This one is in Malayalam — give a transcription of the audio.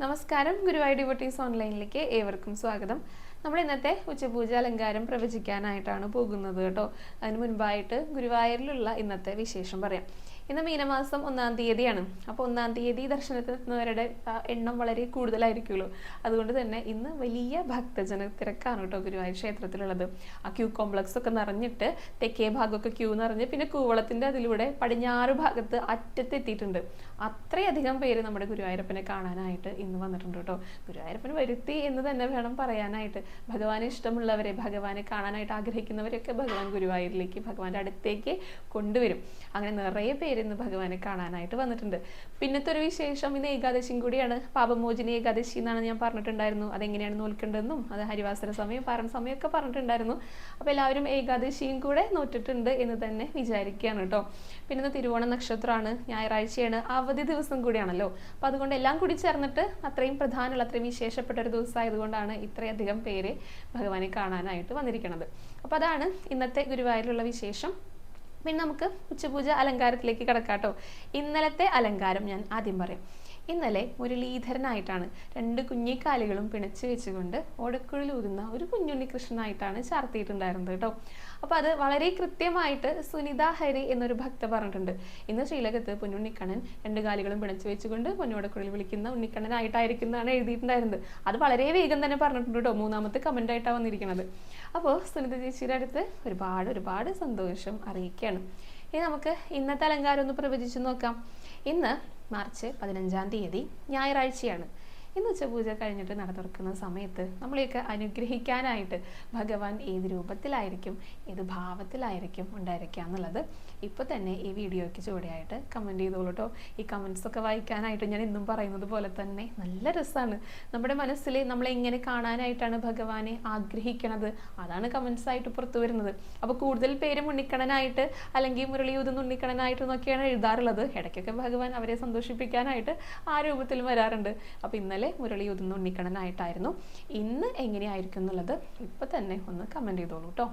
നമസ്കാരം, ഗുരുവായൂർ ഡിവോട്ടീസ് ഓൺലൈനിലേക്ക് ഏവർക്കും സ്വാഗതം. നമ്മൾ ഇന്നത്തെ ഉച്ചപൂജ അലങ്കാരം പ്രവചിക്കാനായിട്ടാണ് പോകുന്നത് കേട്ടോ. അതിന് മുൻപായിട്ട് ഗുരുവായൂരിലുള്ള ഇന്നത്തെ വിശേഷം പറയാം. ഇന്ന് മീനമാസം 1-ാം തീയതിയാണ്. അപ്പോൾ 1-ാം തീയതി ദർശനത്തിനെത്തുന്നവരുടെ എണ്ണം വളരെ കൂടുതലായിരിക്കുമല്ലോ. അതുകൊണ്ട് തന്നെ ഇന്ന് വലിയ ഭക്തജന തിരക്കാണ് കേട്ടോ ഗുരുവായൂർ ക്ഷേത്രത്തിലുള്ളത്. ആ ക്യൂ കോംപ്ലക്സ് ഒക്കെ നിറഞ്ഞിട്ട് തെക്കേ ഭാഗമൊക്കെ ക്യൂ നിറഞ്ഞ് പിന്നെ കൂവളത്തിൻ്റെ അതിലൂടെ പടിഞ്ഞാറ് ഭാഗത്ത് അറ്റത്തെത്തിയിട്ടുണ്ട്. അത്രയധികം പേര് നമ്മുടെ ഗുരുവായൂരപ്പനെ കാണാനായിട്ട് ഇന്ന് വന്നിട്ടുണ്ട് കേട്ടോ. ഗുരുവായൂരപ്പൻ വരുത്തി എന്ന് തന്നെ വേണം പറയാനായിട്ട്. ഭഗവാനെ ഇഷ്ടമുള്ളവരെ, ഭഗവാനെ കാണാനായിട്ട് ആഗ്രഹിക്കുന്നവരെയൊക്കെ ഭഗവാൻ ഗുരുവായൂരിലേക്ക്, ഭഗവാന്റെ അടുത്തേക്ക് കൊണ്ടുവരും. അങ്ങനെ നിറയെ പേര് ഇന്ന് ഭഗവാനെ കാണാനായിട്ട് വന്നിട്ടുണ്ട്. പിന്നത്തെ ഒരു വിശേഷം, ഇന്ന് ഏകാദശിയും കൂടിയാണ്. പാപമോചിനി ഏകാദശി എന്നാണ് ഞാൻ പറഞ്ഞിട്ടുണ്ടായിരുന്നു. അതെങ്ങനെയാണ് നോൽക്കേണ്ടതെന്നും അത് ഹരിവാസര സമയം, പാരണ സമയമൊക്കെ പറഞ്ഞിട്ടുണ്ടായിരുന്നു. അപ്പോൾ എല്ലാവരും ഏകാദശിയും കൂടെ നോറ്റിട്ടുണ്ട് എന്ന് തന്നെ വിചാരിക്കുകയാണ് കേട്ടോ. പിന്നെ ഇന്ന് തിരുവോണ നക്ഷത്രമാണ്, ഞായറാഴ്ചയാണ്, അവധി ദിവസം കൂടിയാണല്ലോ. അപ്പോൾ അതുകൊണ്ട് എല്ലാം കൂടി ചേർന്നിട്ട് അത്രയും പ്രധാനമുള്ള, അത്രയും വിശേഷപ്പെട്ട ഒരു ദിവസമായതുകൊണ്ടാണ് ഇത്രയധികം പേര് ഭഗവാനെ കാണാനായിട്ട് വന്നിരിക്കുന്നത്. അപ്പോൾ അതാണ് ഇന്നത്തെ ഗുരുവായൂരിലുള്ള വിശേഷം. പിന്നെ നമുക്ക് ഉച്ചപൂജ അലങ്കാരത്തിലേക്ക് കിടക്കാട്ടോ. ഇന്നലത്തെ അലങ്കാരം ഞാൻ ആദ്യം പറയാം. ഇന്നലെ മുരളീധരനായിട്ടാണ് 2 കുഞ്ഞിക്കാലുകളും പിണച്ചു വെച്ചുകൊണ്ട് ഓടക്കുഴലൂതുന്ന ഒരു കുഞ്ഞുണ്ണി കൃഷ്ണനായിട്ടാണ് ചാർത്തിയിട്ടുണ്ടായിരുന്നത് കേട്ടോ. അപ്പോൾ അത് വളരെ കൃത്യമായിട്ട് സുനിത ഹരി എന്നൊരു ഭക്ത പറഞ്ഞിട്ടുണ്ട്. ഇന്ന് ശ്രീലകത്ത് പൊന്നുണ്ണിക്കണ്ണൻ 2 കാലുകളും പിണച്ചു വെച്ചുകൊണ്ട് പൊന്നോടക്കുഴൽ വിളിക്കുന്ന ഉണ്ണിക്കണ്ണനായിട്ടായിരിക്കുന്നതാണ് എഴുതിയിട്ടുണ്ടായിരുന്നത്. അത് വളരെ വേഗം തന്നെ പറഞ്ഞിട്ടുണ്ട് കേട്ടോ. 3ാമത്തെ കമൻ്റ് ആയിട്ടാണ് വന്നിരിക്കുന്നത്. അപ്പോൾ സുനിത ചേച്ചിയുടെ അടുത്ത് ഒരുപാട് സന്തോഷം അറിയിക്കുകയാണ്. ഇനി നമുക്ക് ഇന്നത്തെ അലങ്കാരം ഒന്ന് പ്രവചിച്ചു നോക്കാം. ഇന്ന് മാർച്ച് 15-ാം തീയതി ഞായറാഴ്ചയാണ്. ഇന്ന് ഉച്ചപൂജ കഴിഞ്ഞിട്ട് നട തുറക്കുന്ന സമയത്ത് നമ്മളെയൊക്കെ അനുഗ്രഹിക്കാനായിട്ട് ഭഗവാൻ ഏത് രൂപത്തിലായിരിക്കും, ഏത് ഭാവത്തിലായിരിക്കും ഉണ്ടായിരിക്കുക എന്നുള്ളത് ഇപ്പോൾ തന്നെ ഈ വീഡിയോയ്ക്ക് ചുവടെയായിട്ട് കമൻറ്റ് ചെയ്തോളൂ കേട്ടോ. ഈ കമൻറ്റ്സൊക്കെ വായിക്കാനായിട്ട് ഞാൻ ഇന്നും പറയുന്നത് പോലെ തന്നെ നല്ല രസമാണ്. നമ്മുടെ മനസ്സിൽ നമ്മളെ എങ്ങനെ കാണാനായിട്ടാണ് ഭഗവാനെ ആഗ്രഹിക്കണത്, അതാണ് കമൻറ്റ്സായിട്ട് പുറത്തു വരുന്നത്. അപ്പോൾ കൂടുതൽ പേരും ഉണ്ണിക്കണ്ണനായിട്ട് അല്ലെങ്കിൽ മുരളിയൂതുന്ന ഉണ്ണിക്കണ്ണനായിട്ട് എന്നൊക്കെയാണ് എഴുതാറുള്ളത്. ഇടയ്ക്കൊക്കെ ഭഗവാൻ അവരെ സന്തോഷിപ്പിക്കാനായിട്ട് ആ രൂപത്തിൽ വരാറുണ്ട്. അപ്പോൾ ഇന്നലെ മുരളിയൂതുന്ന ഉണ്ണിക്കണ്ണനായിട്ടായിരുന്നു. ഇന്ന് എങ്ങനെയായിരിക്കും എന്നുള്ളത് ഇപ്പം തന്നെ ഒന്ന് കമൻറ്റ് ചെയ്തോളൂ കേട്ടോ.